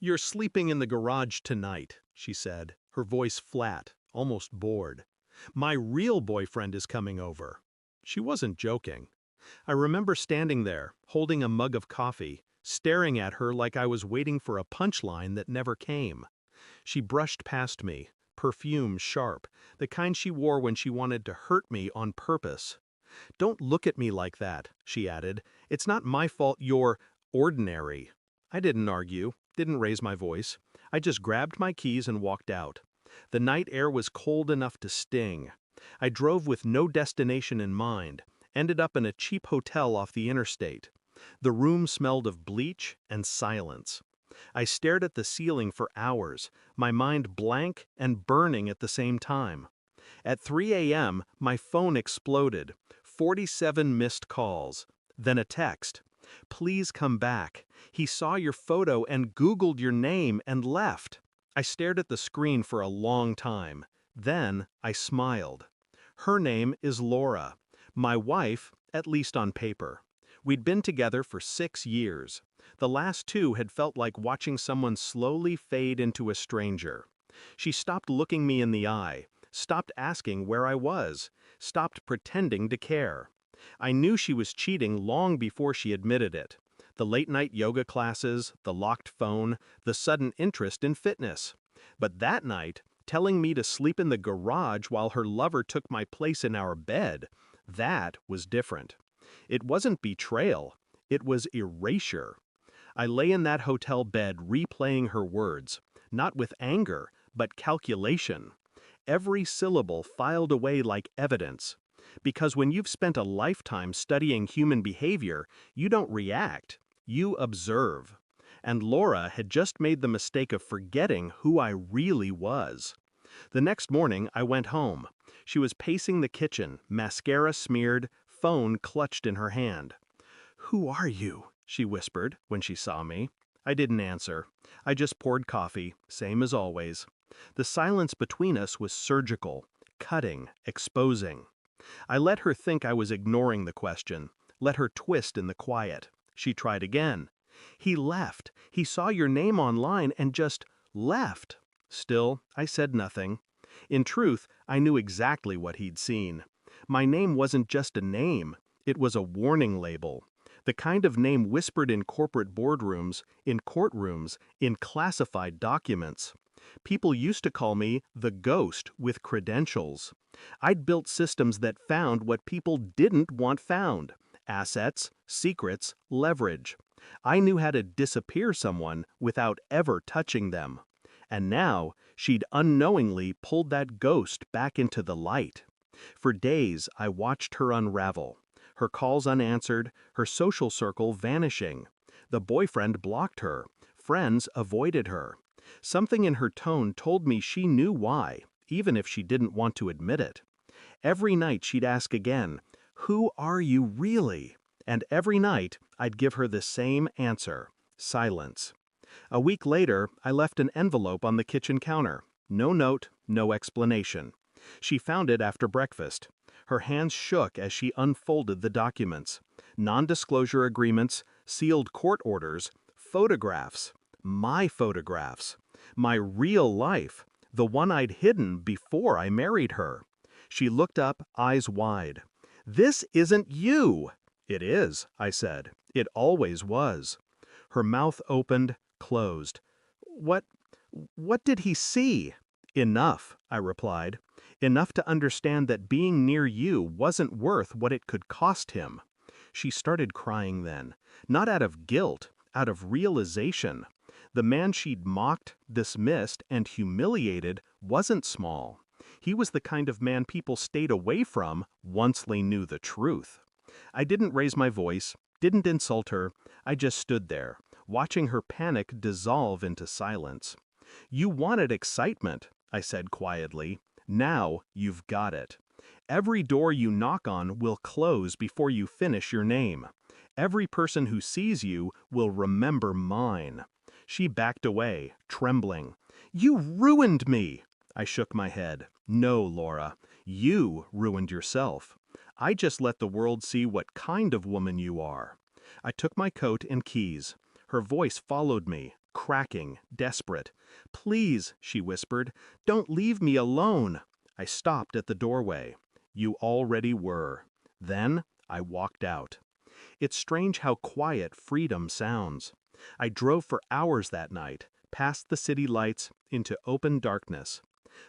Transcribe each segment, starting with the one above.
"You're sleeping in the garage tonight," she said, her voice flat, almost bored. "My real boyfriend is coming over." She wasn't joking. I remember standing there, holding a mug of coffee, staring at her like I was waiting for a punchline that never came. She brushed past me, perfume sharp, the kind she wore when she wanted to hurt me on purpose. "Don't look at me like that," she added. "It's not my fault you're ordinary." I didn't argue, didn't raise my voice. I just grabbed my keys and walked out. The night air was cold enough to sting. I drove with no destination in mind, ended up in a cheap hotel off the interstate. The room smelled of bleach and silence. I stared at the ceiling for hours, my mind blank and burning at the same time. At 3 a.m., my phone exploded. 47 missed calls. Then a text. "Please come back. He saw your photo and Googled your name and left." I stared at the screen for a long time. Then I smiled. Her name is Laura. My wife, at least on paper. We'd been together for 6 years. The last 2 had felt like watching someone slowly fade into a stranger. She stopped looking me in the eye, stopped asking where I was, stopped pretending to care. I knew she was cheating long before she admitted it. The late-night yoga classes, the locked phone, the sudden interest in fitness. But that night, telling me to sleep in the garage while her lover took my place in our bed, that was different. It wasn't betrayal, it was erasure. I lay in that hotel bed replaying her words, not with anger, but calculation. Every syllable filed away like evidence. Because when you've spent a lifetime studying human behavior, you don't react, you observe. And Laura had just made the mistake of forgetting who I really was. The next morning, I went home. She was pacing the kitchen, mascara smeared, phone clutched in her hand. "Who are you?" she whispered when she saw me. I didn't answer. I just poured coffee, same as always. The silence between us was surgical, cutting, exposing. I let her think I was ignoring the question, let her twist in the quiet. She tried again. "He left. He saw your name online and just left." Still, I said nothing. In truth, I knew exactly what he'd seen. My name wasn't just a name, it was a warning label. The kind of name whispered in corporate boardrooms, in courtrooms, in classified documents. People used to call me the ghost with credentials. I'd built systems that found what people didn't want found: assets, secrets, leverage. I knew how to disappear someone without ever touching them. And now, she'd unknowingly pulled that ghost back into the light. For days, I watched her unravel. Her calls unanswered, her social circle vanishing. The boyfriend blocked her. Friends avoided her. Something in her tone told me she knew why, even if she didn't want to admit it. Every night she'd ask again, "Who are you really?" And every night I'd give her the same answer: silence. A week later, I left an envelope on the kitchen counter. No note, no explanation. She found it after breakfast. Her hands shook as she unfolded the documents. Non-disclosure agreements, sealed court orders, photographs. My photographs. My real life. The one I'd hidden before I married her. She looked up, eyes wide. "This isn't you!" "It is," I said. "It always was." Her mouth opened, closed. What did he see?" "Enough," I replied. "Enough to understand that being near you wasn't worth what it could cost him." She started crying then. Not out of guilt, out of realization. The man she'd mocked, dismissed, and humiliated wasn't small. He was the kind of man people stayed away from once they knew the truth. I didn't raise my voice, didn't insult her. I just stood there, watching her panic dissolve into silence. "You wanted excitement," I said quietly. "Now you've got it. Every door you knock on will close before you finish your name. Every person who sees you will remember mine." She backed away, trembling. "You ruined me!" I shook my head. "No, Laura, you ruined yourself. I just let the world see what kind of woman you are." I took my coat and keys. Her voice followed me, cracking, desperate. "Please," she whispered, "don't leave me alone." I stopped at the doorway. You already were. Then I walked out. It's strange how quiet freedom sounds. I drove for hours that night, past the city lights, into open darkness.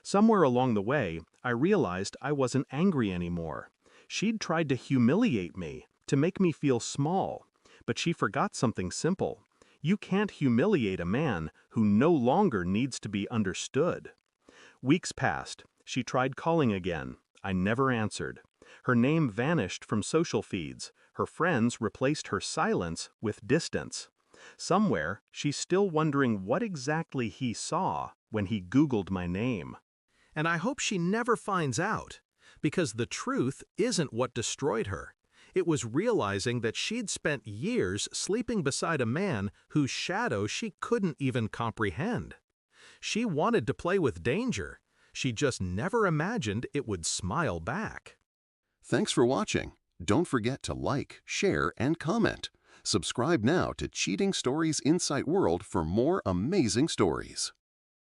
Somewhere along the way, I realized I wasn't angry anymore. She'd tried to humiliate me, to make me feel small. But she forgot something simple. You can't humiliate a man who no longer needs to be understood. Weeks passed. She tried calling again. I never answered. Her name vanished from social feeds. Her friends replaced her silence with distance. Somewhere, she's still wondering what exactly he saw when he Googled my name. And I hope she never finds out, because the truth isn't what destroyed her. It was realizing that she'd spent years sleeping beside a man whose shadow she couldn't even comprehend. She wanted to play with danger. She just never imagined it would smile back. Thanks for watching. Don't forget to like, share, and comment. Subscribe now to Cheating Stories Insight World for more amazing stories.